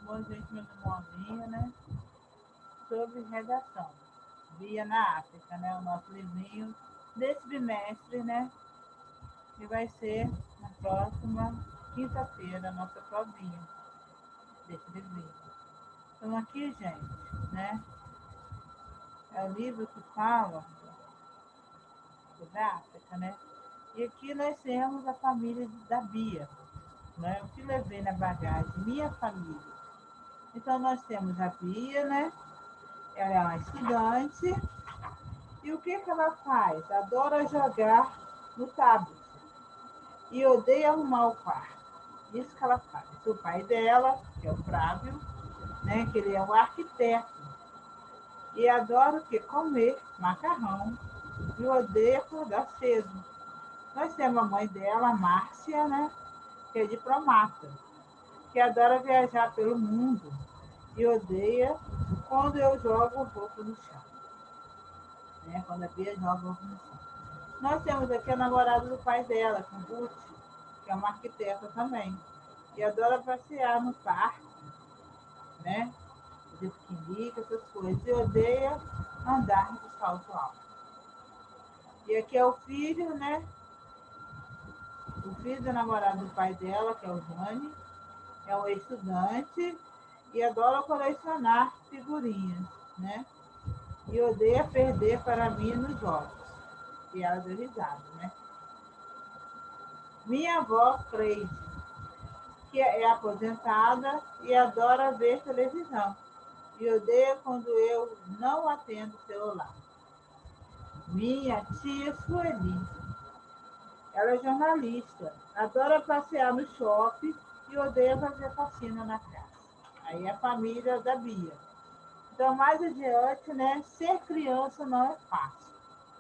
Bom, gente, meu irmãozinho, né? Sobre redação. Via na África, né? O nosso livrinho desse bimestre, né? Que vai ser na próxima quinta-feira, a nossa provinha desse livrinho. Então, aqui, gente, né? É o livro que fala sobre a África, né? E aqui nós temos a família da Bia, né? O que levei na bagagem? Minha família. Então, nós temos a Bia, né? Ela é uma estudante. E o que ela faz? Adora jogar no tablet. E odeia arrumar o quarto. Isso que ela faz. O pai dela, que é o Flávio, né? Que ele é um arquiteto. E adora o quê? Comer macarrão. E odeia acordar cedo. Nós temos a mãe dela, a Márcia, né? Que é diplomata. Que adora viajar pelo mundo. E odeia quando eu jogo roupa no chão. Né? Quando a Bia joga roupa no chão. Nós temos aqui a namorada do pai dela, com Ruth, que é uma arquiteta também. E adora passear no parque, né? Fazer piquenique, essas coisas. E odeia andar de salto alto. E aqui é o filho, né? O filho da namorada do pai dela, que é o Jane, é um estudante e adora colecionar figurinhas, né? E odeia perder para mim nos jogos. E ela deu risada, né? Minha avó, Cleide, que é aposentada e adora ver televisão. E odeia quando eu não atendo o celular. Minha tia Sueli, ela é jornalista, adora passear no shopping e odeia fazer faxina na casa. Aí é a família da Bia. Então, mais adiante, né, ser criança não é fácil.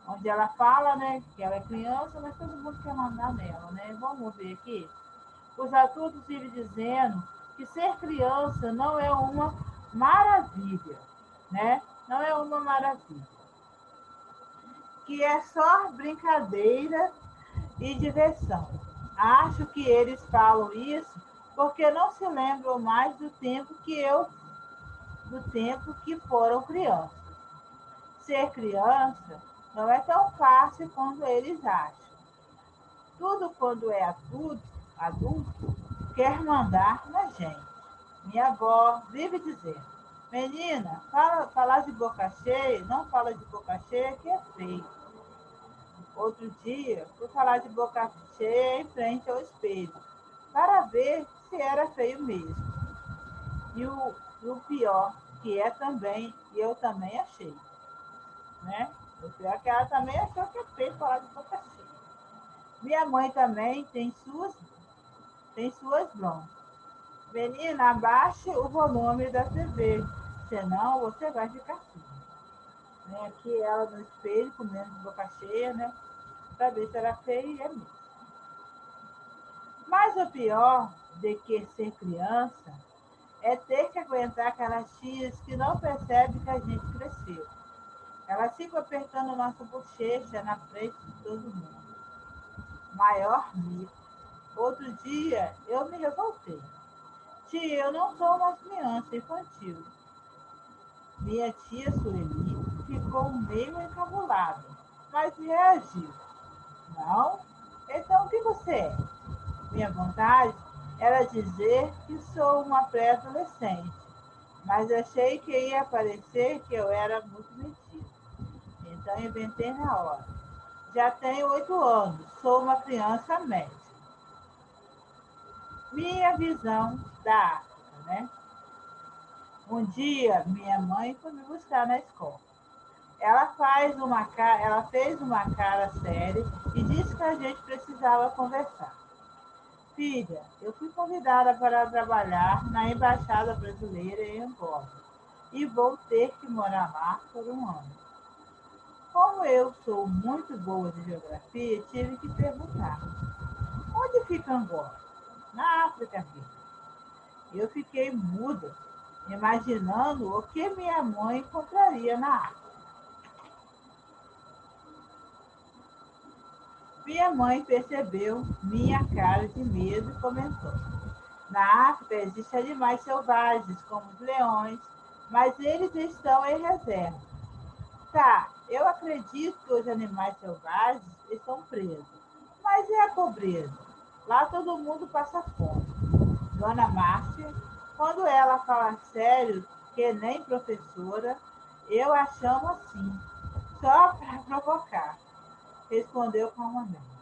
Onde ela fala, né, que ela é criança, mas todo mundo quer mandar nela, né? Vamos ver aqui. Os adultos vivem dizendo que ser criança não é uma maravilha, né? Não é uma maravilha. Que é só brincadeira e diversão. Acho que eles falam isso porque não se lembram mais do tempo que foram crianças. Ser criança não é tão fácil quanto eles acham. Tudo quando é adulto quer mandar na gente. Minha avó vive dizendo: menina, falar de boca cheia, não fala de boca cheia que é feio. Outro dia, fui falar de boca cheia em frente ao espelho, para ver se era feio mesmo. E o pior, que é também, e eu também achei, né? O pior é que ela também achou que é feio falar de boca cheia. Minha mãe também tem suas broncas. Menina, abaixe o volume da TV, senão você vai ficar surda. Né? Aqui ela no espelho, comendo de boca cheia, né? Para ver se era feio e é mesmo. Mas o pior de que ser criança é ter que aguentar aquelas tias que não percebem que a gente cresceu. Elas ficam apertando nossa bochecha na frente de todo mundo. Maior mico. Outro dia eu me revoltei. Tia, eu não sou uma criança infantil. Minha tia Sueli ficou meio encabulada, mas reagiu. Não? Então o que você é? Minha vontade era dizer que sou uma pré-adolescente, mas achei que ia parecer que eu era muito metida. Então inventei na hora. Já tenho 8 anos, sou uma criança média. Minha visão da África, né? Um dia, minha mãe foi me buscar na escola. Ela fez uma cara séria e disse que a gente precisava conversar. Filha, eu fui convidada para trabalhar na Embaixada Brasileira em Angola e vou ter que morar lá por um ano. Como eu sou muito boa de geografia, tive que perguntar: onde fica Angola? Na África, filha. Eu fiquei muda, imaginando o que minha mãe encontraria na África. Minha mãe percebeu minha cara de medo e comentou: Na África existem animais selvagens, como os leões, mas eles estão em reserva. Tá, eu acredito que os animais selvagens estão presos. Mas e a pobreza? Lá todo mundo passa fome. Dona Márcia, quando ela fala sério, que nem professora, eu a chamo assim, só para provocar, respondeu calmamente.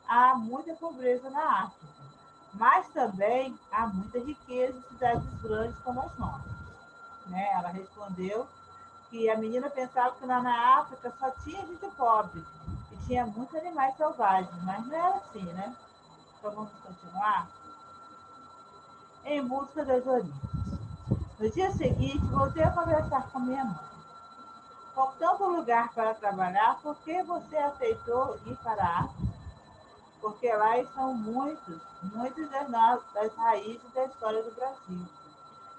Há muita pobreza na África, mas também há muita riqueza em cidades grandes como as nossas. Né? Ela respondeu que a menina pensava que lá na África só tinha gente pobre e tinha muitos animais selvagens, mas não era assim, né? Então vamos continuar? Em busca das origens. No dia seguinte, voltei a conversar com minha mãe. Com tanto lugar para trabalhar, por que você aceitou ir para a África? Porque lá estão muitas das raízes da história do Brasil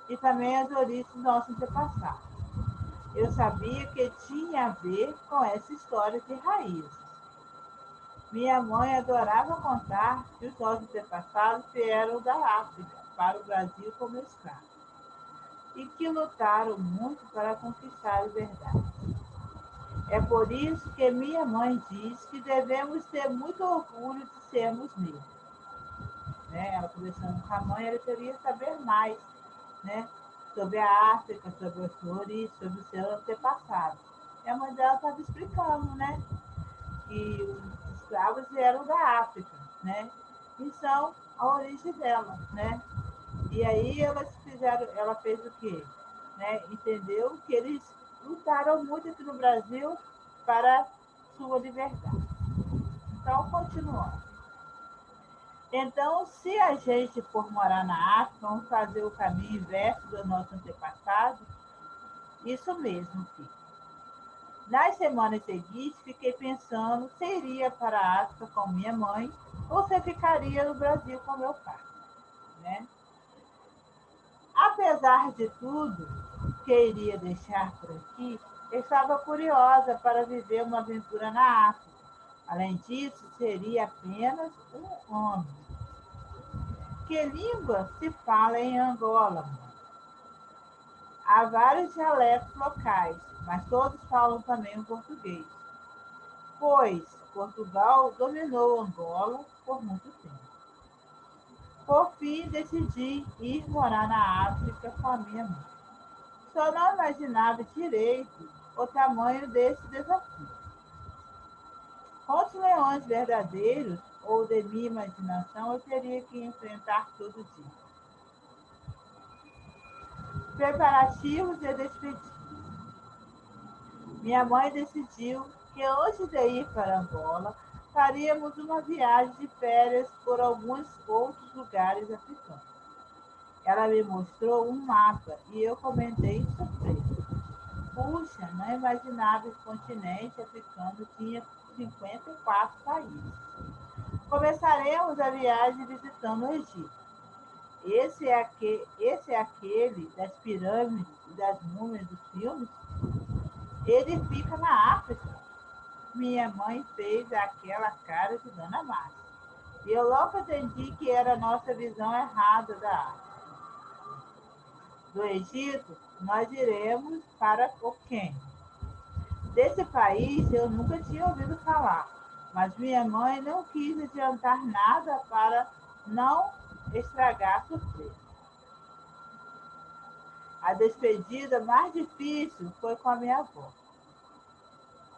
e também as origens dos nossos antepassados. Eu sabia que tinha a ver com essa história de raízes. Minha mãe adorava contar que os nossos antepassados vieram da África para o Brasil como escravos e que lutaram muito para conquistar a liberdade. É por isso que minha mãe diz que devemos ter muito orgulho de sermos negros. Né? Ela conversando com a mãe, ela queria saber mais, né? Sobre a África, sobre as flores, sobre o seu antepassado. E a mãe dela estava explicando, né? Que os escravos vieram da África, né? E são a origem dela, né? E aí ela fez o quê? Né? Entendeu que eles lutaram muito aqui no Brasil para sua liberdade. Então, continuando. Então, se a gente for morar na África, vamos fazer o caminho inverso do nosso antepassado? Isso mesmo, filho. Nas semanas seguintes, fiquei pensando se iria para a África com minha mãe ou se ficaria no Brasil com meu pai. Né? Apesar de tudo que iria deixar por aqui, estava curiosa para viver uma aventura na África. Além disso, seria apenas um ano. Que língua se fala em Angola? Há vários dialetos locais, mas todos falam também o português, pois Portugal dominou Angola por muito tempo. Por fim, decidi ir morar na África com a minha mãe. Só não imaginava direito o tamanho desse desafio. Quantos leões verdadeiros ou de minha imaginação eu teria que enfrentar todo dia? Preparativos e despedida. Minha mãe decidiu que antes de ir para Angola, faríamos uma viagem de férias por alguns outros lugares africanos. Ela me mostrou um mapa e eu comentei surpresa. Puxa, não imaginava que o continente africano tinha 54 países. Começaremos a viagem visitando o Egito. Esse é aquele das pirâmides e das múmias dos filmes? Ele fica na África. Minha mãe fez aquela cara de Dona Márcia. E eu logo entendi que era a nossa visão errada da África. Do Egito, nós iremos para o Quênia. Desse país eu nunca tinha ouvido falar, mas minha mãe não quis adiantar nada para não estragar a surpresa. A despedida mais difícil foi com a minha avó.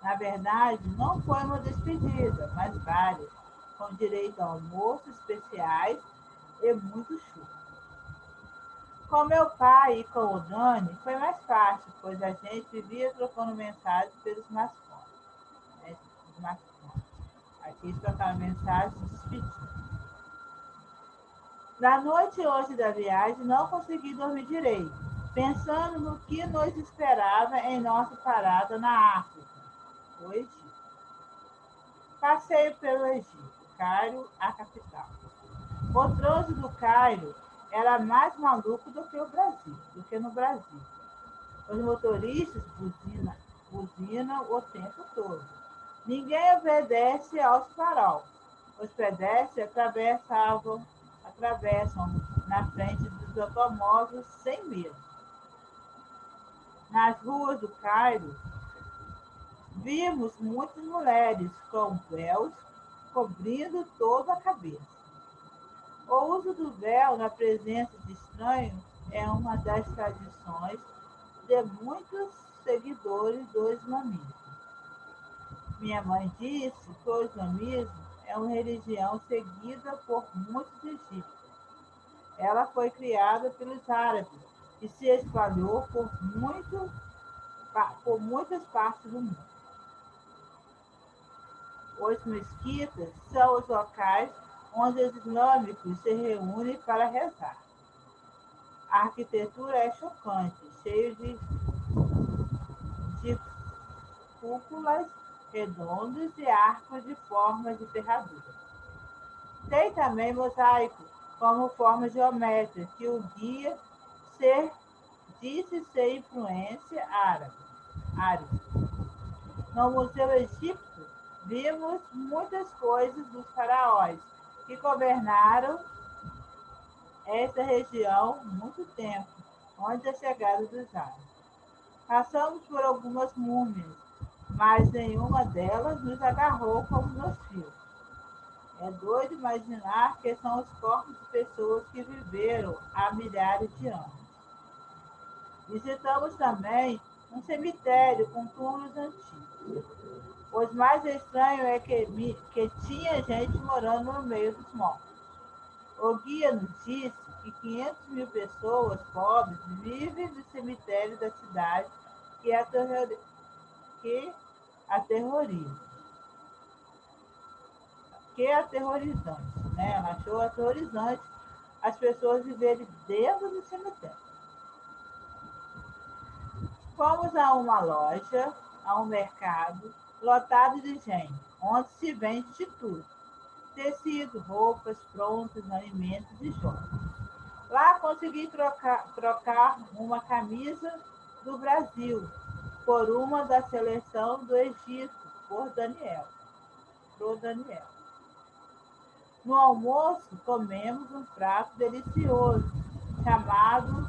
Na verdade, não foi uma despedida, mas várias, com direito a almoços especiais e muito churros. Com meu pai e com o Dani foi mais fácil, pois a gente vivia trocando mensagens pelos mascotes. Né? Os mascotes. Aqui trocaram mensagens se despedindo. Na noite hoje da viagem, não consegui dormir direito, pensando no que nos esperava em nossa parada na África, o Egito. Passeio pelo Egito, Cairo, a capital. O trânsito do Cairo era mais maluco do que no Brasil. Os motoristas buzinam o tempo todo. Ninguém obedece aos faróis. Os pedestres atravessam na frente dos automóveis sem medo. Nas ruas do Cairo, vimos muitas mulheres com véus cobrindo toda a cabeça. O uso do véu na presença de estranhos é uma das tradições de muitos seguidores do islamismo. Minha mãe disse que o islamismo é uma religião seguida por muitos egípcios. Ela foi criada pelos árabes e se espalhou por muitas partes do mundo. Os mesquitas são os locais onde os islâmicos se reúnem para rezar. A arquitetura é chocante, cheia de cúpulas redondas e arcos de forma de ferradura. Tem também mosaico como forma geométrica, que o guia disse ser influência árabe. No Museu Egípcio, vimos muitas coisas dos faraós que governaram essa região há muito tempo, antes da chegada dos árabes. Passamos por algumas múmias, mas nenhuma delas nos agarrou como nos filmes. É doido imaginar que são os corpos de pessoas que viveram há milhares de anos. Visitamos também um cemitério com túmulos antigos. O mais estranho é que tinha gente morando no meio dos mortos. O guia nos disse que 500.000 pessoas pobres vivem no cemitério da cidade que aterrorizam. Que é aterrorizante, né? Ela achou aterrorizante as pessoas viverem dentro do cemitério. Fomos a uma loja, a um mercado, lotado de gente, onde se vende de tudo. Tecido, roupas prontas, alimentos e joias. Lá consegui trocar uma camisa do Brasil por uma da seleção do Egito, por Daniel. No almoço, comemos um prato delicioso, chamado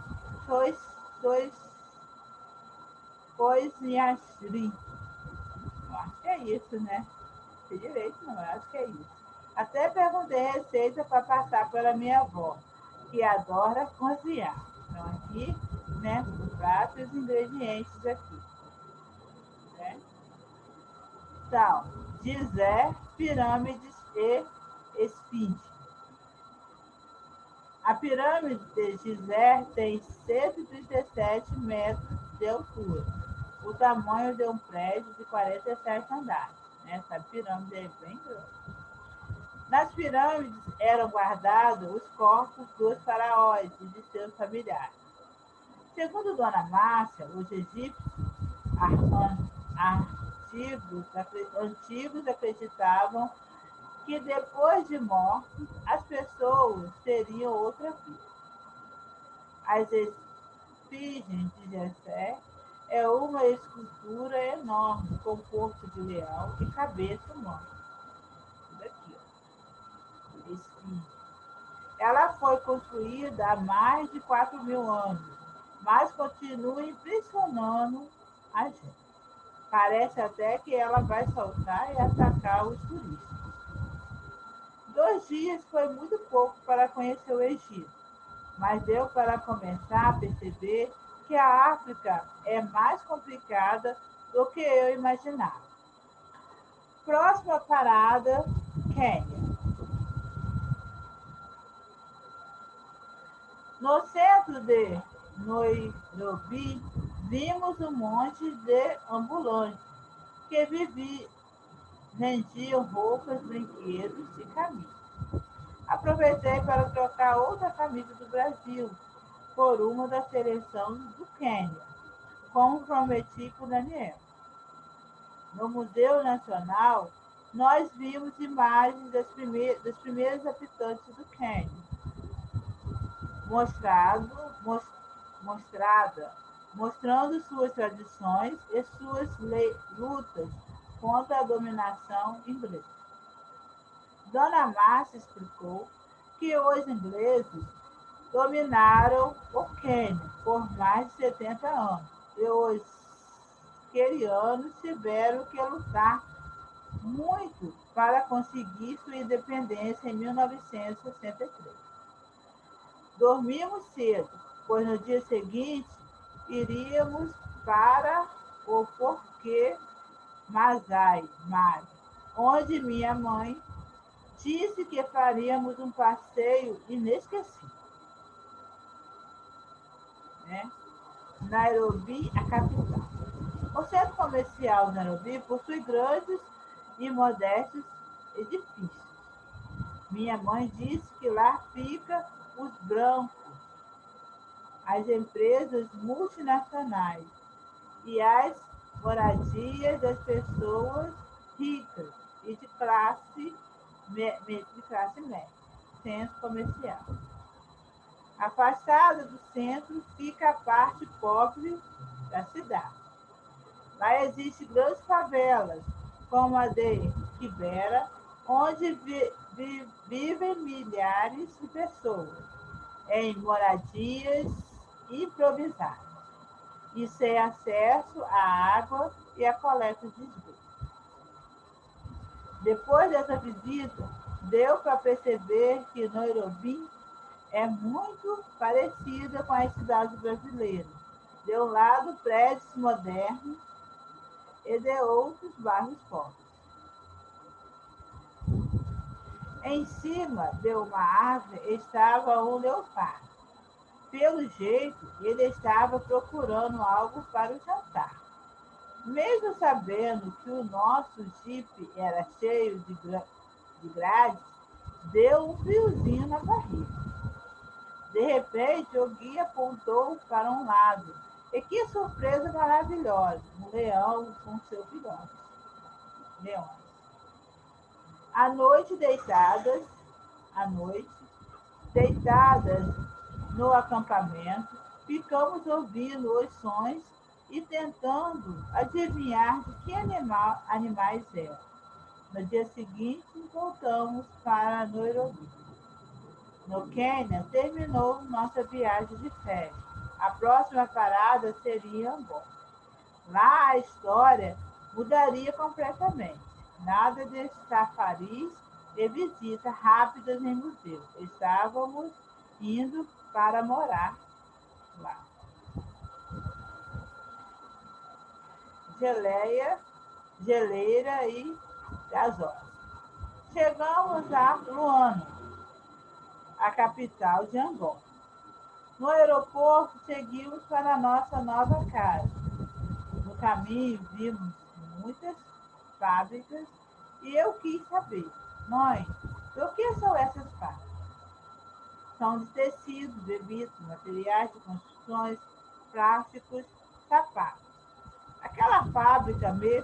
coisniachri. Acho que é isso, né? Não sei direito, não, acho que é isso. Até perguntei a receita para passar para minha avó, que adora cozinhar. Então, aqui, né, o prato e os ingredientes aqui. Né? Então, Gizé, pirâmides e esfinge. A pirâmide de Gizé tem 137 metros de altura, o tamanho de um prédio de 47 andares. Essa pirâmide é bem grande. Nas pirâmides eram guardados os corpos dos faraós e de seus familiares. Segundo Dona Márcia, os egípcios antigos acreditavam que depois de mortos, as pessoas teriam outra vida. As esfinges de Gizé é uma escultura enorme, com corpo de leão e cabeça humana. Tudo aqui, ó. Esfinge. Ela foi construída há mais de 4.000 anos, mas continua impressionando a gente. Parece até que ela vai soltar e atacar os turistas. 2 dias foi muito pouco para conhecer o Egito, mas deu para começar a perceber que a África é mais complicada do que eu imaginava. Próxima parada, Quênia. No centro de Nairobi, vimos um monte de ambulantes que vendiam roupas, brinquedos e camisas. Aproveitei para trocar outra camisa do Brasil por uma da seleção do Quênia, como prometi com o Daniel. No Museu Nacional, nós vimos imagens dos primeiros habitantes do Quênia, mostrando suas tradições e suas lutas contra a dominação inglesa. Dona Márcia explicou que os ingleses dominaram o Quênia por mais de 70 anos. E os quenianos tiveram que lutar muito para conseguir sua independência em 1963. Dormimos cedo, pois no dia seguinte iríamos para o Forquê Masai Mara, onde minha mãe disse que faríamos um passeio inesquecível, né? Nairobi, a capital. O centro comercial de Nairobi possui grandes e modestos edifícios. Minha mãe disse que lá fica os brancos, as empresas multinacionais e as moradias das pessoas ricas e de classe média. Centro comercial. Afastada do centro fica a parte pobre da cidade. Lá existem grandes favelas, como a de Kibera, onde vivem milhares de pessoas em moradias improvisadas e sem acesso à água e à coleta de esgoto. Depois dessa visita, deu para perceber que Nairobi é muito parecida com as cidades brasileiras. De um lado, prédios modernos e de outros, bairros pobres. Em cima de uma árvore estava um leopardo. Pelo jeito, ele estava procurando algo para o jantar. Mesmo sabendo que o nosso jipe era cheio de grades, deu um friozinho na barriga. De repente, o guia apontou para um lado. E que surpresa maravilhosa! Um leão com seu filhote. Leões. À noite, deitadas no acampamento, ficamos ouvindo os sons e tentando adivinhar de que animais eram. No dia seguinte, voltamos para Nairobi. No Quênia, terminou nossa viagem de férias. A próxima parada seria Angola. Lá a história mudaria completamente. Nada de safaris e visitas rápidas em museus. Estávamos indo para morar lá. Geleira e gasósia. Chegamos a Luanda, a capital de Angola. No aeroporto, seguimos para a nossa nova casa. No caminho, vimos muitas fábricas e eu quis saber: mãe, o que são essas fábricas? São de tecido, bebidas, materiais de construções, plásticos, sapatos. Aquela fábrica me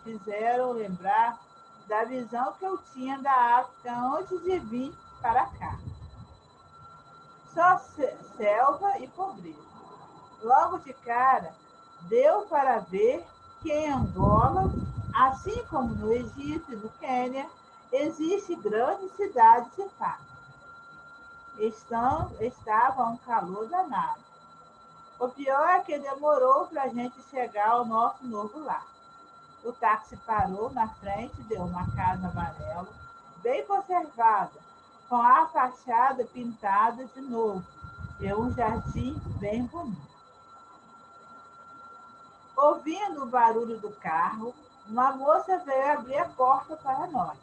fizeram lembrar da visão que eu tinha da África antes de vir para cá. Só selva e pobreza. Logo de cara, deu para ver que em Angola, assim como no Egito e no Quênia, existem grandes cidades e fábricas. Estava um calor danado. O pior é que demorou para a gente chegar ao nosso novo lar. O táxi parou na frente de uma casa amarela, bem conservada, com a fachada pintada de novo e um jardim bem bonito. Ouvindo o barulho do carro, uma moça veio abrir a porta para nós.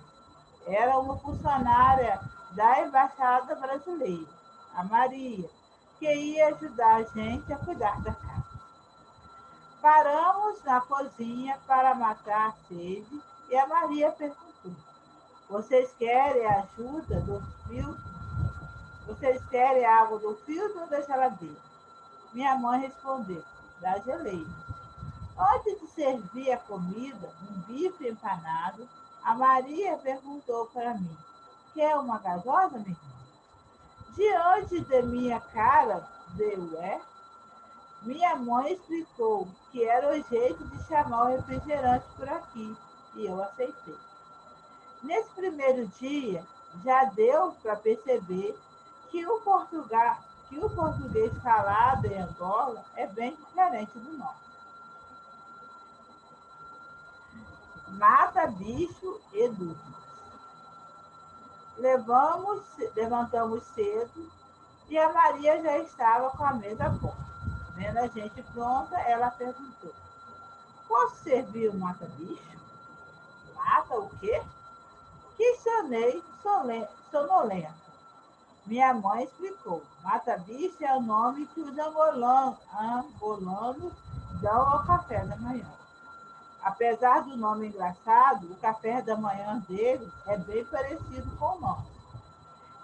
Era uma funcionária da Embaixada Brasileira, a Maria, que ia ajudar a gente a cuidar da casa. Paramos na cozinha para matar a sede e a Maria perguntou: vocês querem ajuda do filtro? Vocês querem água do filtro ou da geladeira? Minha mãe respondeu: da geleira. Antes de servir a comida, um bife empanado, a Maria perguntou para mim: quer uma gasosa, minha irmã? Diante de minha cara de ué, minha mãe explicou que era o jeito de chamar o refrigerante por aqui, e eu aceitei. Nesse primeiro dia, já deu para perceber que que o português falado em Angola é bem diferente do nosso. Mata, bicho e dúvidas. Levantamos cedo e a Maria já estava com a mesa pronta. Vendo a gente pronta, ela perguntou: posso servir o mata-bicho? Mata o quê? Questionei sonolento. Minha mãe explicou: mata-bicho é o nome que os angolanos dão ao café da manhã. Apesar do nome engraçado, o café da manhã deles é bem parecido com o nosso.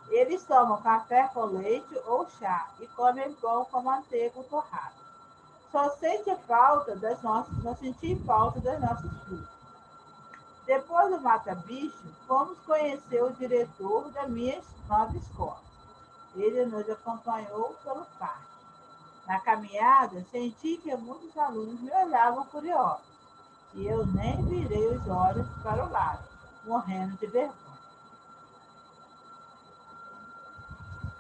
Eles tomam café com leite ou chá e comem pão com manteiga ou torrada. Só senti falta das nossas frutas. Depois do mata-bicho, fomos conhecer o diretor da minha nova escola. Ele nos acompanhou pelo parque. Na caminhada, senti que muitos alunos me olhavam curiosos e eu nem virei os olhos para o lado, morrendo de vergonha.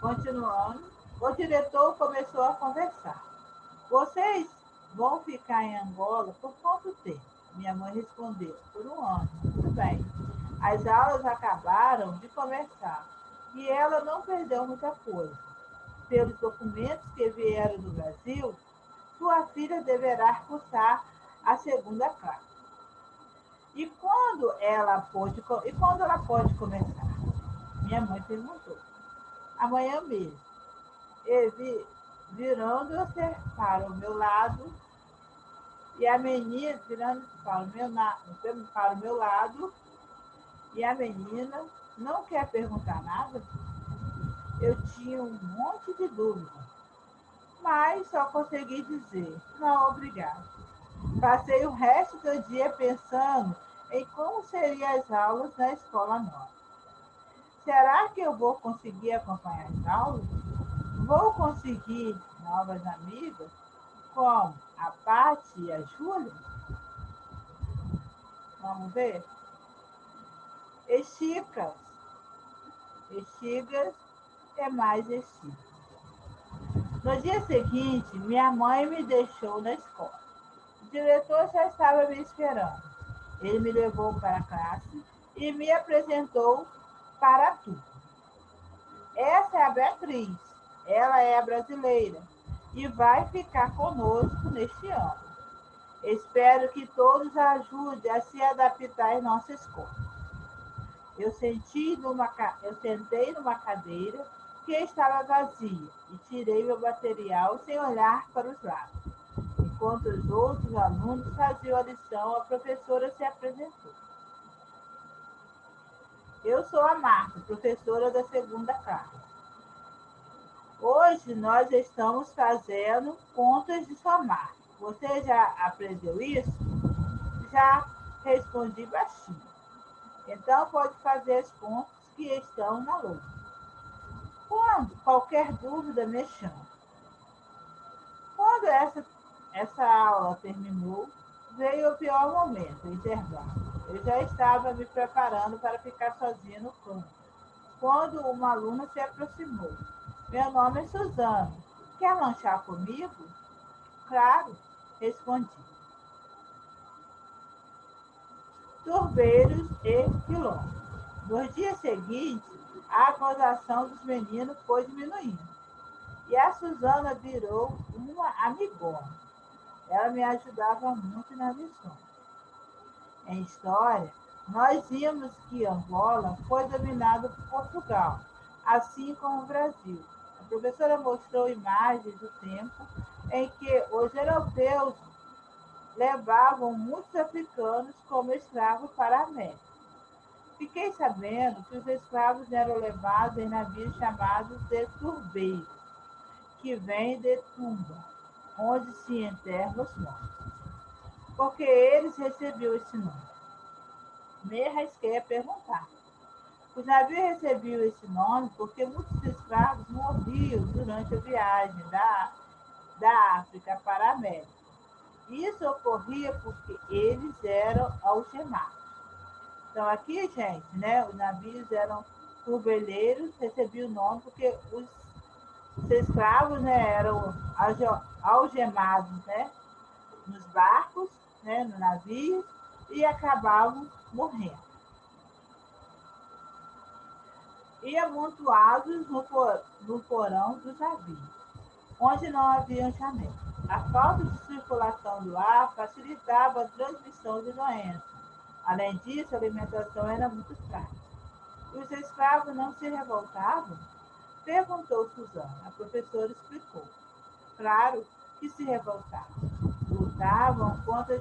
Continuando, o diretor começou a conversar. Vocês vão ficar em Angola por quanto tempo? Minha mãe respondeu: por 1 ano. Tudo bem. As aulas acabaram de começar e ela não perdeu muita coisa. Pelos documentos que vieram do Brasil, sua filha deverá cursar a segunda classe. E quando ela pode começar? Minha mãe perguntou. Amanhã mesmo. E virando-se para o meu lado, e a menina, virando para o meu lado, e a menina não quer perguntar nada? Eu tinha um monte de dúvidas, mas só consegui dizer: não, obrigado. Passei o resto do dia pensando em como seriam as aulas na escola nova. Será que eu vou conseguir acompanhar as aulas? Vou conseguir novas amigas, como a Paty e a Júlia? Vamos ver? Exigas é mais exigas. No dia seguinte, minha mãe me deixou na escola. O diretor já estava me esperando. Ele me levou para a classe e me apresentou para a turma. Essa é a Beatriz. Ela é a brasileira e vai ficar conosco neste ano. Espero que todos ajudem a se adaptar em nossa escola. Eu sentei numa cadeira que estava vazia e tirei meu material sem olhar para os lados. Enquanto os outros alunos faziam a lição, a professora se apresentou. Eu sou a Marta, professora da segunda classe. Hoje nós estamos fazendo contas de somar. Você já aprendeu isso? Já, respondi baixinho. Então pode fazer as contas que estão na lousa. Quando qualquer dúvida me chama. Quando essa aula terminou, veio o pior momento, o intervalo. Eu já estava me preparando para ficar sozinha no campo, quando uma aluna se aproximou. Meu nome é Suzana. Quer lanchar comigo? Claro, respondi. Turbeiros e quilômetros. Nos dias seguintes, a acusação dos meninos foi diminuindo. E a Suzana virou uma amigona. Ela me ajudava muito nas lições. Em história, nós vimos que Angola foi dominado por Portugal, assim como o Brasil. A professora mostrou imagens do tempo em que os europeus levavam muitos africanos como escravos para a América. Fiquei sabendo que os escravos eram levados em navios chamados de turbeiros, que vem de tumba, onde se enterram os mortos. Porque eles recebiam esse nome? Me arrisquei a perguntar. Os navios recebiam esse nome porque muitos escravos morriam durante a viagem da África para a América. Isso ocorria porque eles eram algemados. Então, aqui, gente, né, os navios eram turbeleiros, recebiam o nome porque os Os escravos, né, eram algemados, né, nos barcos, né, no navio, e acabavam morrendo. E amontoados no porão dos navios, onde não havia janela. A falta de circulação do ar facilitava a transmissão de doenças. Além disso, a alimentação era muito escassa. E os escravos não se revoltavam? Perguntou Susana. A professora explicou. Claro que se revoltavam. Lutavam contra a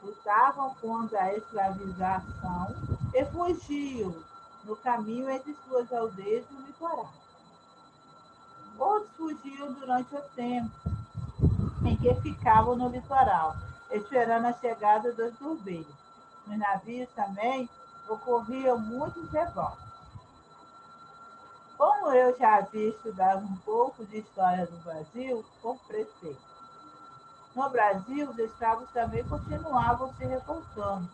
lutavam contra a escravização e fugiam no caminho entre suas aldeias no litoral. Outros fugiam durante o tempo em que ficavam no litoral, esperando a chegada dos turbeiros. Nos navios também ocorriam muitos revoltas. Como eu já havia estudado um pouco de história do Brasil, completei. No Brasil, os escravos também continuavam se revoltando.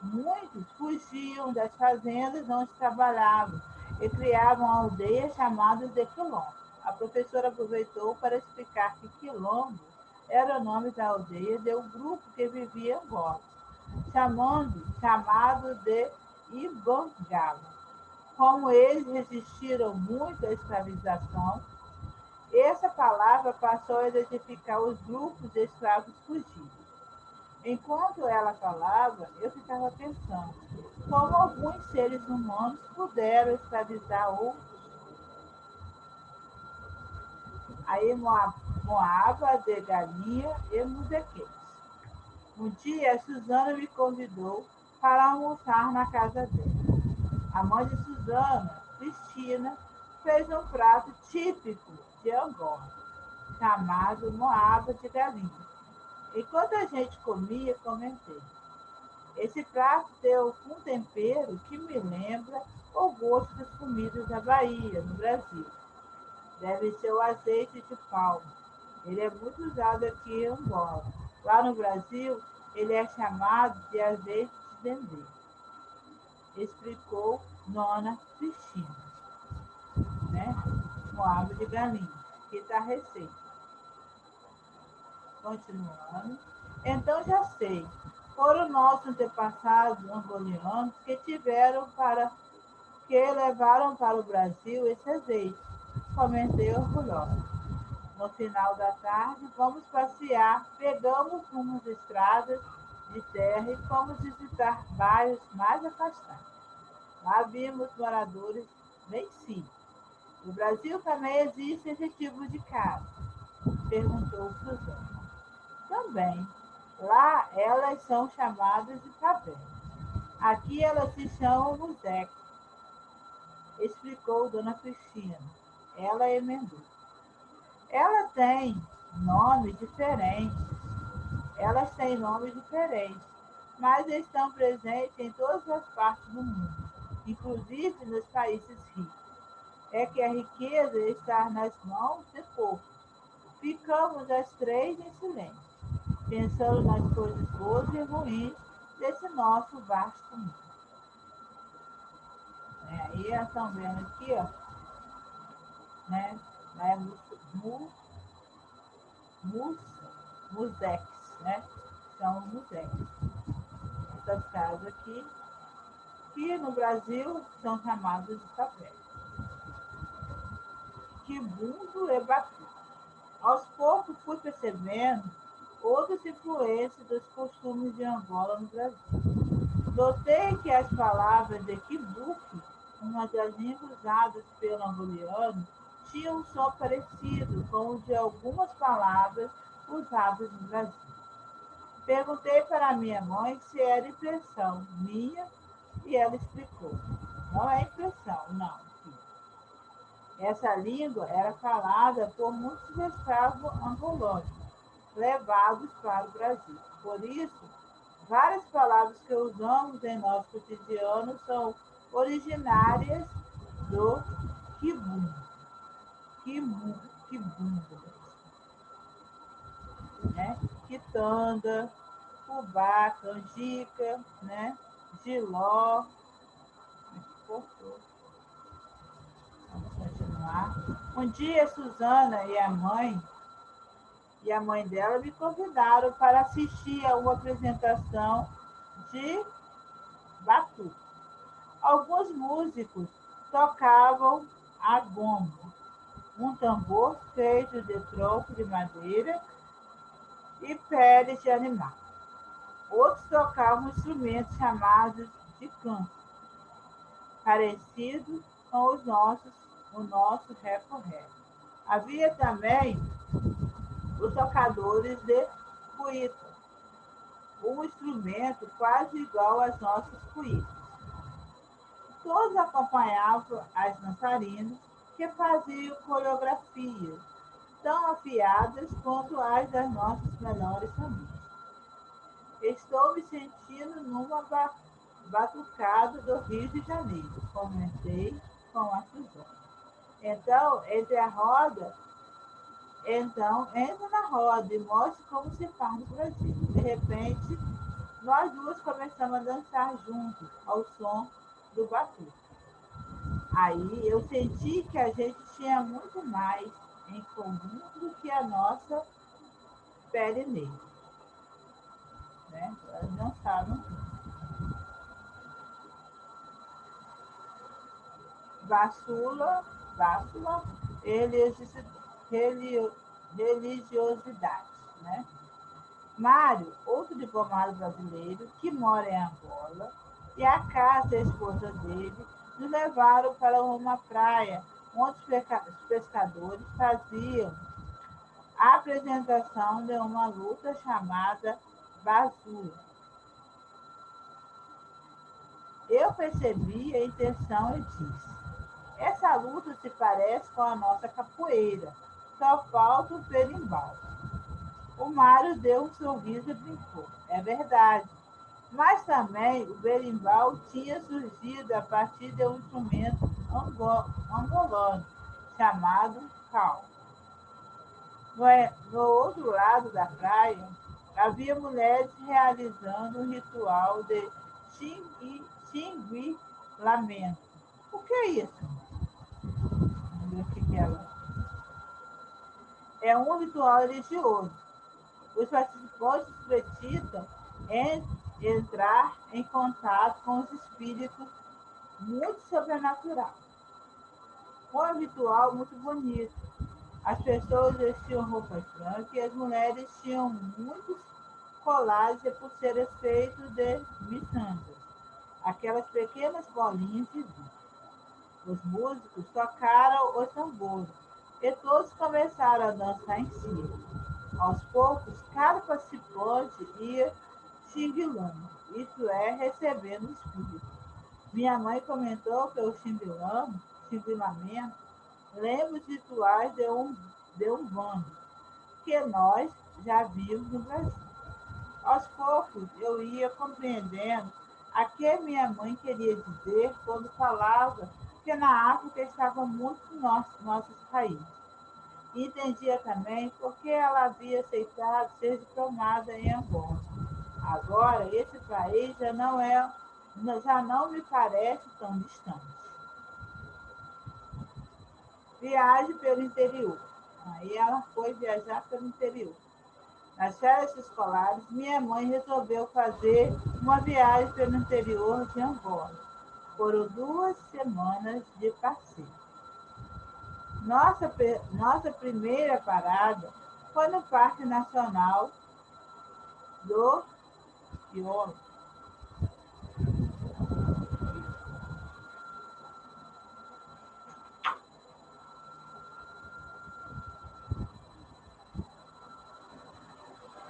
Muitos fugiam das fazendas onde trabalhavam e criavam aldeias chamadas de quilombo. A professora aproveitou para explicar que quilombo era o nome da aldeia de um grupo que vivia em Angola, chamado de Ibangala. Como eles resistiram muito à escravização, essa palavra passou a identificar os grupos de escravos fugidos. Enquanto ela falava, eu ficava pensando como alguns seres humanos puderam escravizar outros. Aí moava de galinha e musequês. Um dia, a Susana me convidou para almoçar na casa dela. A mãe de Susana, Cristina, fez um prato típico de Angola, chamado moaba de galinha. Enquanto a gente comia, comentei. Esse prato deu um tempero que me lembra o gosto das comidas da Bahia, no Brasil. Deve ser o azeite de palma. Ele é muito usado aqui em Angola. Lá no Brasil, ele é chamado de azeite de dendê, explicou Nona Cristina, né? Moaba de galinha, que está a receita. Continuando. Então já sei, foram nossos antepassados angolanos que levaram para o Brasil esse azeite. Comentei orgulhosa. No final da tarde, vamos passear, pegamos umas estradas de terra e fomos visitar bairros mais afastados. Lá vimos moradores bem simples. No Brasil também existe esse tipo de casa? Perguntou Suzana. Também. Lá elas são chamadas de favelas. Aqui elas se chamam museca, explicou Dona Cristina. Ela emendou. Ela tem nome diferente. Elas têm nomes diferentes, mas estão presentes em todas as partes do mundo, inclusive nos países ricos. É que a riqueza está nas mãos de poucos. Ficamos as três em silêncio, pensando nas coisas boas e ruins desse nosso vasto mundo. Aí estão vendo aqui, ó, né? É musex, né? São musex. Essas casas aqui, que no Brasil são chamadas de favelas. Quimbundo e Batu. Aos poucos fui percebendo outras influências dos costumes de Angola no Brasil. Notei que as palavras de Kibuki, uma das línguas usadas pelo angoliano, tinham um som parecido com o de algumas palavras usadas no Brasil. Perguntei para minha mãe se era impressão minha e ela explicou. Não é impressão, não. Essa língua era falada por muitos escravos angolanos, levados para o Brasil. Por isso, várias palavras que usamos em nosso cotidiano são originárias do Kibundo. Kibundo, né? Quitanda, fubá, canjica, né? Giló. Cortou. continuar. Um dia, Suzana e a mãe dela me convidaram para assistir a uma apresentação de batuque. Alguns músicos tocavam a gomba, um tambor feito de tronco de madeira e peles de animal. Outros tocavam instrumentos chamados de canto, parecido com o nosso recorré. Havia também os tocadores de cuíca, um instrumento quase igual às nossas cuícas. Todos acompanhavam as dançarinas que faziam coreografias tão afiadas quanto as das nossas melhores amigas. Estou me sentindo numa batucada do Rio de Janeiro, comentei com a Suzana. Então, entra na roda e mostre como se faz no Brasil. De repente, nós duas começamos a dançar juntos, ao som do batuque. Aí eu senti que a gente tinha muito mais em comum do que a nossa pele negra. Né? Elas dançaram. Bássula, religiosidade. Né? Mário, outro diplomado brasileiro que mora em Angola, e a Cássia, a esposa dele, nos levaram para uma praia onde os pescadores faziam a apresentação de uma luta chamada Basura. Eu percebi a intenção e disse: essa luta se parece com a nossa capoeira, só falta o berimbau. O Mário deu um sorriso e brincou. É verdade. Mas também o berimbau tinha surgido a partir de um instrumento angolano chamado cal. No outro lado da praia, havia mulheres realizando um ritual de xingui-lamento. O que é isso? Vamos ver o que é ela. É um ritual religioso. Os participantes precisam entrar em contato com os espíritos muito sobrenatural. Um ritual muito bonito. As pessoas vestiam roupas brancas e as mulheres tinham muitos colares e pulseiras feitos de miçangas, aquelas pequenas bolinhas de vidro. Os músicos tocaram os tambores e todos começaram a dançar em círculo. Aos poucos, cada participante ia xinguilando, isto é, recebendo o espírito. Minha mãe comentou que o xinguilamento, lembra os rituais de Umbanda, que nós já vimos no Brasil. Aos poucos, eu ia compreendendo a que minha mãe queria dizer quando falava que na África estavam muito nossas raízes. E entendia também por que ela havia aceitado ser diplomada em Angola. Agora, esse país já não me parece tão distante. Viagem pelo interior. Aí ela foi viajar pelo interior. Nas férias escolares, minha mãe resolveu fazer uma viagem pelo interior de Angola. Foram 2 semanas de passeio. Nossa primeira parada foi no Parque Nacional do Iolo.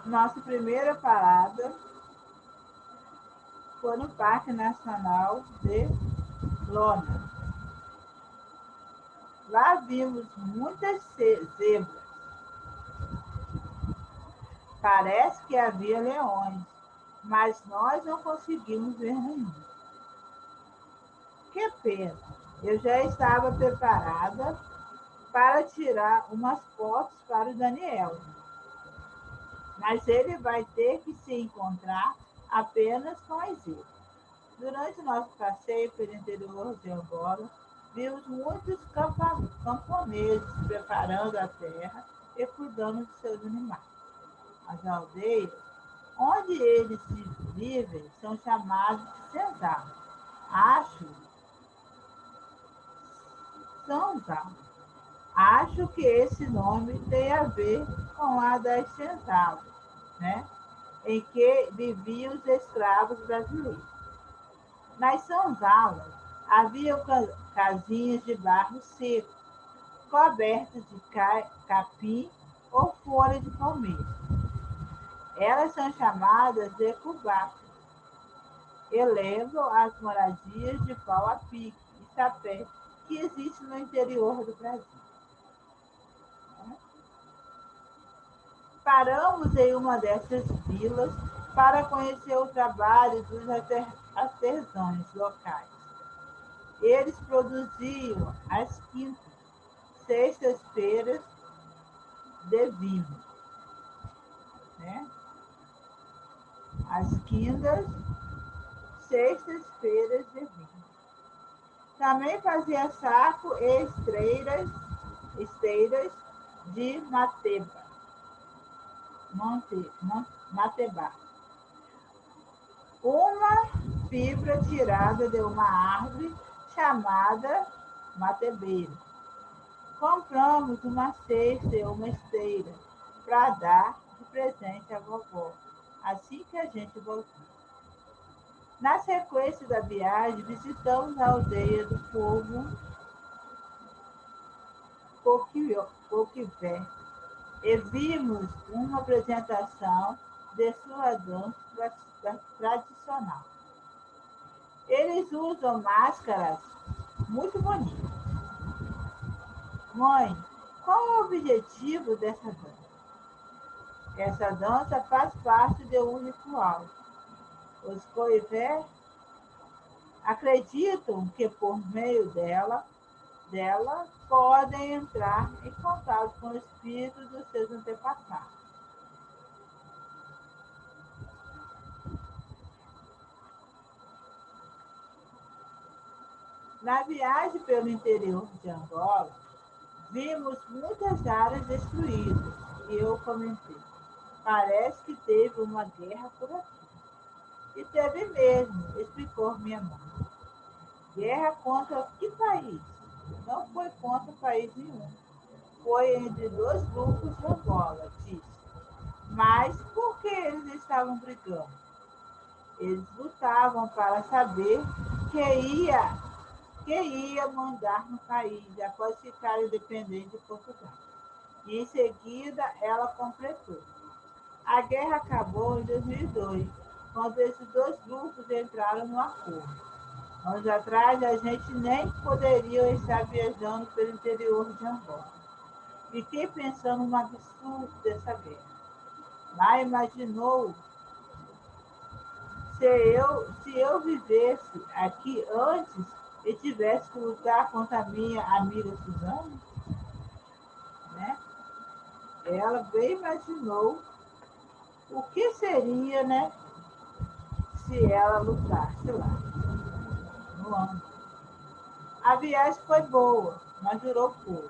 Nossa primeira parada foi no Parque Nacional de Lona. Lá vimos muitas zebras. Parece que havia leões, mas nós não conseguimos ver nenhum. Que pena! Eu já estava preparada para tirar umas fotos para o Daniel. Mas ele vai ter que se encontrar apenas com as zebras. Durante o nosso passeio pelo interior de Angola, vimos muitos camponeses preparando a terra e cuidando de seus animais. As aldeias onde eles vivem são chamadas de senzalas. Acho, senzalas. Acho que esse nome tem a ver com a das senzalas, né? Em que viviam os escravos brasileiros. Nas senzalas havia casinhas de barro seco, cobertas de capim ou folha de palmeira. Elas são chamadas de cubacas e lembram as moradias de pau a pique e chapéu que existem no interior do Brasil. Paramos em uma dessas vilas para conhecer o trabalho dos artesãos locais. Eles produziam as quintas, sextas-feiras de vinho, né? As quintas, sextas-feiras de vinho. Também fazia saco e esteiras de mateba. Uma fibra tirada de uma árvore chamada matebeira. Compramos uma cesta e uma esteira para dar de presente à vovó, assim que a gente voltou. Na sequência da viagem, visitamos a aldeia do povo Coquivé e vimos uma apresentação de sua dança tradicional. Eles usam máscaras muito bonitas. Mãe, qual é o objetivo dessa dança? Essa dança faz parte de um ritual. Os Coivé acreditam que por meio dela podem entrar em contato com o espírito dos seus antepassados. Na viagem pelo interior de Angola, vimos muitas áreas destruídas e eu comentei. Parece que teve uma guerra por aqui. E teve mesmo, explicou minha mãe. Guerra contra que país? Não foi contra país nenhum. Foi entre dois grupos de Angola, disse. Mas por que eles estavam brigando? Eles lutavam para saber que ia mandar no país após ficar independente de Portugal. E em seguida ela completou. A guerra acabou em 2002, quando esses dois grupos entraram no acordo. Anos atrás, a gente nem poderia estar viajando pelo interior de Angola. Fiquei pensando no absurdo dessa guerra. Mas imaginou se eu vivesse aqui antes e tivesse que lutar contra a minha amiga Suzana, né? Ela bem imaginou o que seria, né, se ela lutasse lá, no ano. A viagem foi boa, mas durou pouco.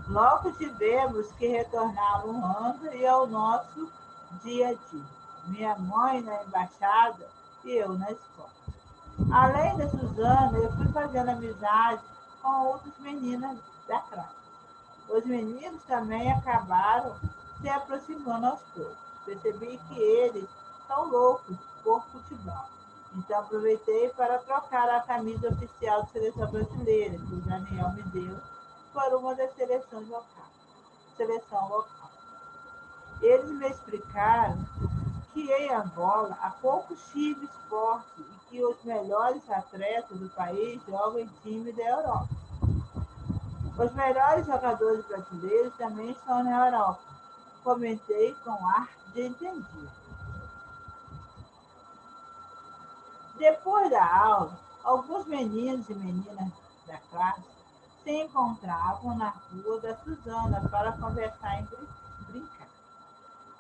Logo tivemos que retornar a Luanda e ao nosso dia a dia. Minha mãe na embaixada e eu na escola. Além da Suzana, eu fui fazendo amizade com outras meninas da classe. Os meninos também acabaram se aproximando aos poucos. Percebi que eles são loucos por futebol. Então aproveitei para trocar a camisa oficial da seleção brasileira, que o Daniel me deu, por uma das seleção local. Eles me explicaram que em Angola há poucos times fortes e que os melhores atletas do país jogam em time da Europa. Os melhores jogadores brasileiros também estão na Europa. Comentei com ar de entendido. Depois da aula, alguns meninos e meninas da classe se encontravam na rua da Suzana para conversar e brincar.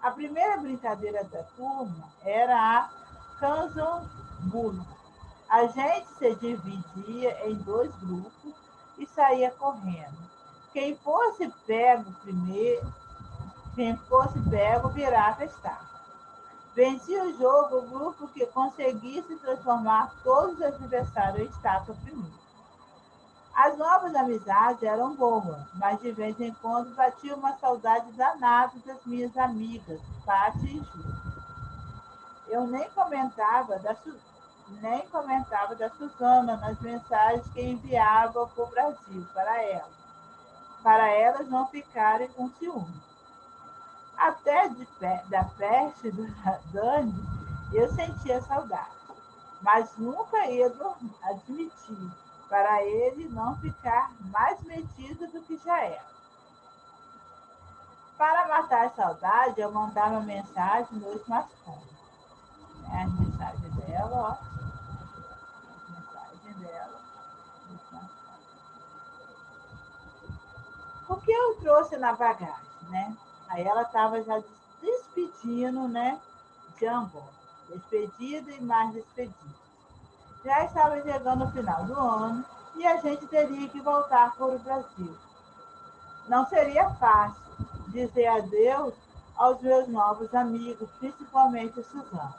A primeira brincadeira da turma era a canzambula. A gente se dividia em dois grupos e saía correndo. Quem fosse pego primeiro, quem fosse pego virava estátua. Vencia o jogo o grupo que conseguisse transformar todos os adversários em estátua primeiro. As novas amizades eram boas, mas de vez em quando batia uma saudade danada das minhas amigas, Pati e Ju. Eu nem comentava da Suzana nas mensagens que enviava para o Brasil para elas não ficarem com ciúme. Até da peste do Dani, eu sentia saudade, mas nunca ia admitir para ele não ficar mais metido do que já era. Para matar a saudade, eu mandava mensagem no smartphone. As mensagens dela, ó. Mensagem dela. O que eu trouxe na bagagem, né? Aí ela estava já despedindo, né? De Angola. Despedida e mais despedida. Já estava chegando o final do ano e a gente teria que voltar para o Brasil. Não seria fácil dizer adeus aos meus novos amigos, principalmente a Suzana.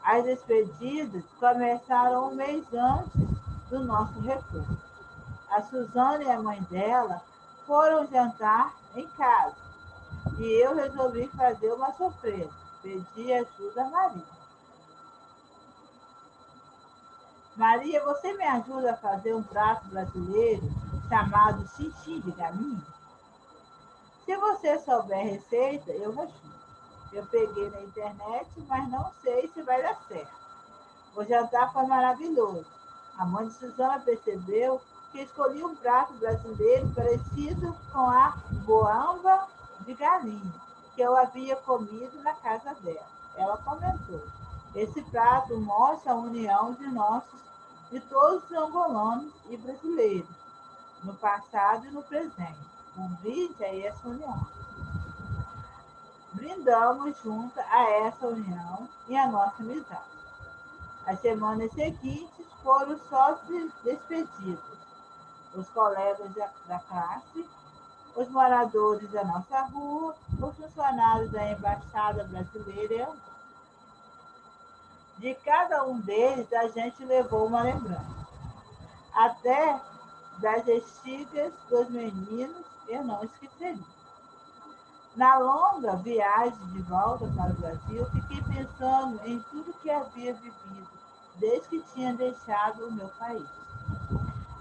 As despedidas começaram um mês antes do nosso retorno. A Suzana e a mãe dela foram jantar em casa e eu resolvi fazer uma surpresa. Pedi ajuda a Maria. Maria, você me ajuda a fazer um prato brasileiro chamado xixi de galinha? Se você souber receita, eu ajudo. Eu peguei na internet, mas não sei se vai dar certo. O jantar foi maravilhoso. A mãe de Suzana percebeu que escolhi um prato brasileiro parecido com a boamba de galinha, que eu havia comido na casa dela. Ela comentou: esse prato mostra a união de todos os angolanos e brasileiros, no passado e no presente. Um brinde a essa união. Brindamos junto a essa união e a nossa amizade. As semanas seguintes foram só despedidas. Os colegas da classe, os moradores da nossa rua, os funcionários da Embaixada Brasileira. De cada um deles, a gente levou uma lembrança. Até das espigas dos meninos, eu não esqueceria. Na longa viagem de volta para o Brasil, fiquei pensando em tudo que havia vivido desde que tinha deixado o meu país.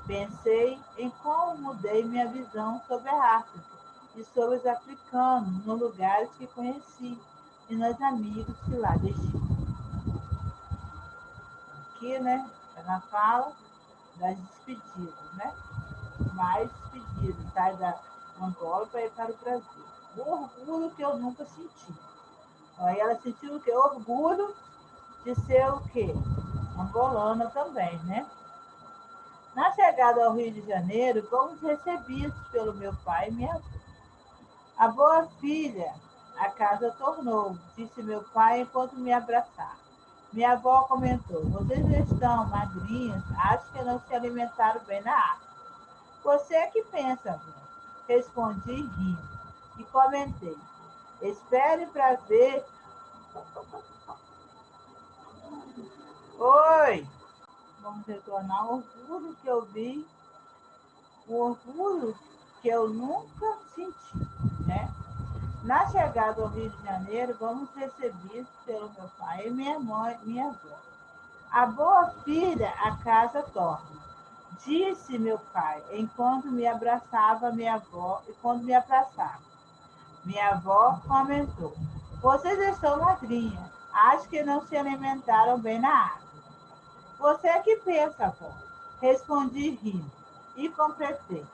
Pensei em como mudei minha visão sobre a África e sobre os africanos nos lugares que conheci e nos amigos que lá deixei. Aqui, né, ela fala das despedidas, né? Mais despedidas, sai da Angola para ir para o Brasil. O orgulho que eu nunca senti. Aí ela sentiu o quê? Orgulho de ser o quê? Angolana também, né? Na chegada ao Rio de Janeiro, fomos recebidos pelo meu pai e minha avó. A boa filha, a casa tornou, disse meu pai enquanto me abraçava. Minha avó comentou: vocês estão magrinhas, acho que não se alimentaram bem na África. Você é que pensa, avó. Respondi rindo e comentei: espere para ver. Oi! Vamos retornar o orgulho que eu vi, o orgulho que eu nunca senti, né? Na chegada ao Rio de Janeiro, vamos recebidos pelo meu pai e minha mãe, minha avó. A boa filha, a casa torna, disse meu pai, enquanto me abraçava minha avó e quando me abraçava. Minha avó comentou: vocês estão magrinhas, acho que não se alimentaram bem na água. Você é que pensa, avó. Respondi rindo e completei: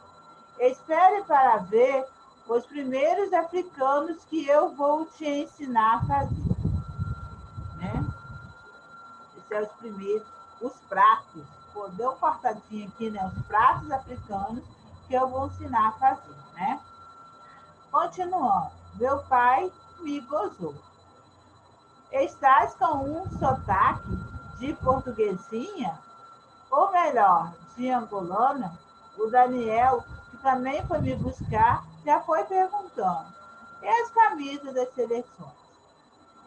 espere para ver os primeiros africanos que eu vou te ensinar a fazer. Né? Esses são os primeiros, os pratos. Pô, deu uma cortadinha aqui, né? Os pratos africanos que eu vou ensinar a fazer, né? Continuando, meu pai me gozou. Estás com um sotaque de portuguesinha, ou melhor, de angolana? O Daniel, que também foi me buscar, já foi perguntando. E as camisas das seleções?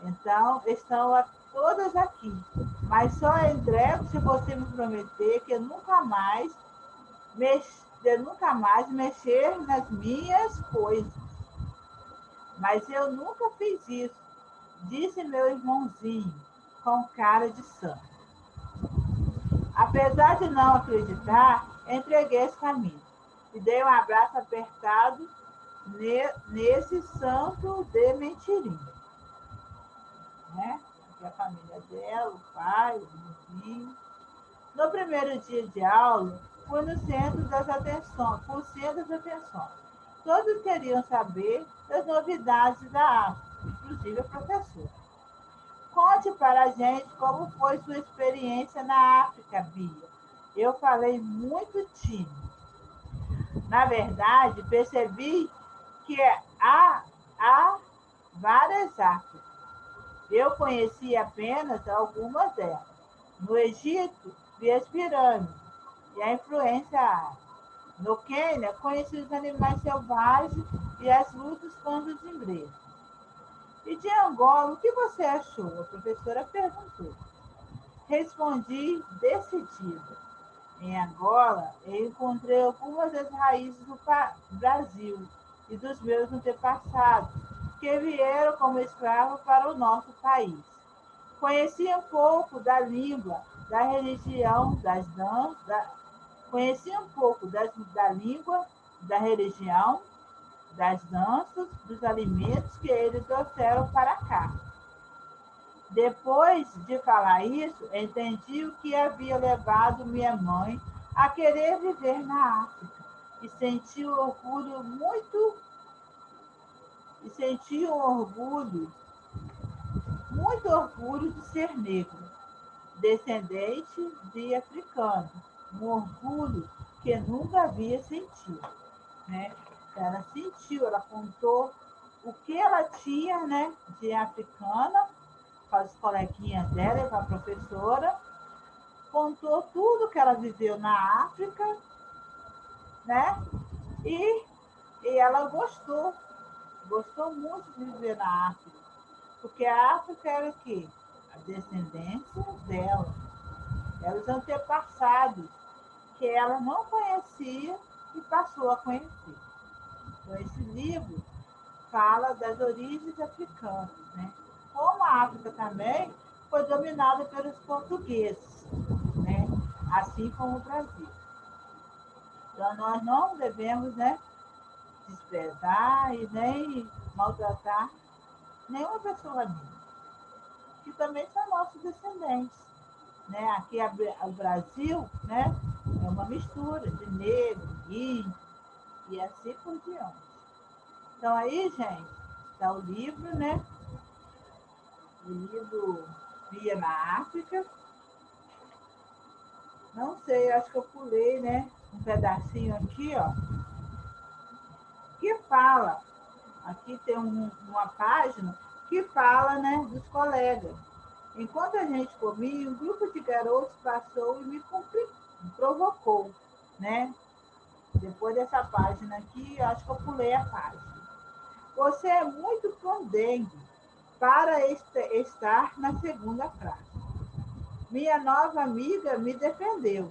Então, estão todas aqui. Mas só entrego se você me prometer que eu nunca mais mexer nas minhas coisas. Mas eu nunca fiz isso, disse meu irmãozinho, com cara de santo. Apesar de não acreditar, entreguei as camisas e dei um abraço apertado nesse santo de mentirinha. Né? Aqui a família dela, o pai, o vizinho. No primeiro dia de aula, fui no centro das atenções, por centro das atenções. Todos queriam saber das novidades da África, inclusive a professora. Conte para a gente como foi sua experiência na África, Bia. Eu falei muito tímido. Na verdade, percebi que há várias Áfricas. Eu conheci apenas algumas delas. No Egito, vi as pirâmides e a influência árabe. No Quênia, conheci os animais selvagens e as lutas contra os ingleses. E de Angola, o que você achou? A professora perguntou. Respondi decidida. Em Angola, eu encontrei algumas das raízes do Brasil e dos meus antepassados, que vieram como escravos para o nosso país. Conheci um pouco da língua, da religião, das danças, conheci um pouco da língua, da religião, das danças, dos alimentos que eles trouxeram para cá. Depois de falar isso, entendi o que havia levado minha mãe a querer viver na África e senti um orgulho muito orgulho de ser negro, descendente de africano, um orgulho que nunca havia sentido, né? Ela sentiu, ela contou o que ela tinha, né, de africana, com as coleguinhas dela e com a professora, contou tudo que ela viveu na África, né? E, e ela gostou muito de viver na África, porque a África era o quê? A descendência dela, eram os antepassados que ela não conhecia e passou a conhecer. Então, esse livro fala das origens africanas, né? Como a África também foi dominada pelos portugueses, né? Assim como o Brasil. Então, nós não devemos, né, desprezar e nem maltratar nenhuma pessoa negra, que também são nossos descendentes. Né? Aqui o Brasil, né, é uma mistura de negro, índio e assim por diante. Então aí, gente, está o livro, né? O livro Via na África. Não sei, acho que eu pulei, né? Um pedacinho aqui, ó, que fala. Aqui tem uma página que fala, né, dos colegas. Enquanto a gente comia, um grupo de garotos passou e me provocou, né? Depois dessa página aqui, eu acho que eu pulei a página. Você é muito condengue para estar na segunda frase. Minha nova amiga me defendeu.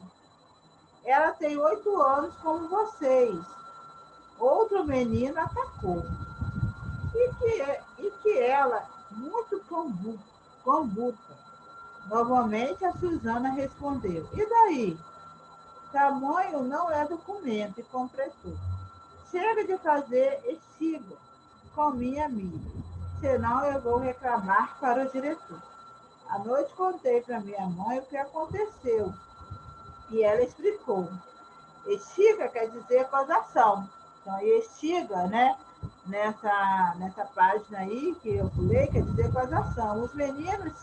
Ela tem 8 anos como vocês. Outro menino atacou. E que ela, muito combuta. Novamente a Suzana respondeu. E daí? Tamanho não é documento, e completou. Chega de fazer estiga com minha amiga, senão eu vou reclamar para o diretor. À noite contei para minha mãe o que aconteceu e ela explicou. Estiga quer dizer gozação. Então, estiga, né? Nessa página aí que eu pulei, quer dizer gozação. Os meninos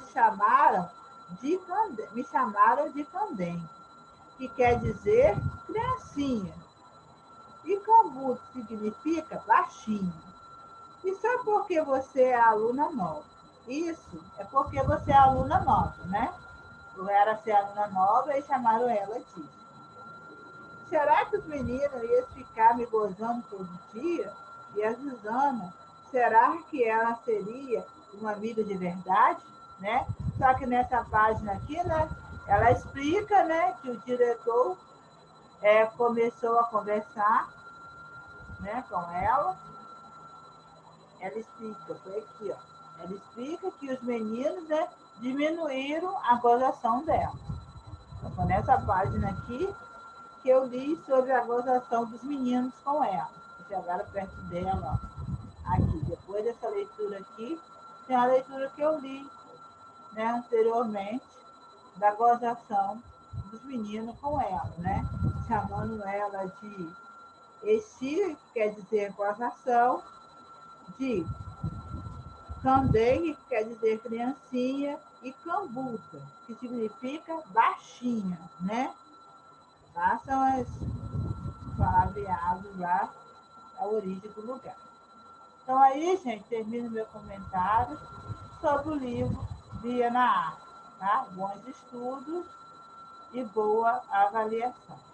me chamaram de candengue, que quer dizer criancinha. E cambuto significa baixinho. E só porque você é aluna nova. Isso é porque você é aluna nova, né? Eu era ser aluna nova e chamaram ela disso. será que os meninos iam ficar me gozando todo dia? E a Suzana, será que ela seria uma amiga de verdade? Né? Só que nessa página aqui, né, ela explica, né, que o diretor começou a conversar, né, com ela. Ela explica, foi aqui, ó. Ela explica que os meninos, né, diminuíram a gozação dela. Então, foi nessa página aqui que eu li sobre a gozação dos meninos com ela. Chegaram perto dela, ó. Aqui, depois dessa leitura aqui, tem a leitura que eu li, né, anteriormente, da gozação dos meninos com ela, né? Chamando ela de Exi, que quer dizer gozação, de Candengue, que quer dizer criancinha, e Cambuta, que significa baixinha, né? Lá são as palavreados lá, a origem do lugar. Então aí, gente, termino meu comentário sobre o livro Via na Arte, tá? Bons estudos e boa avaliação.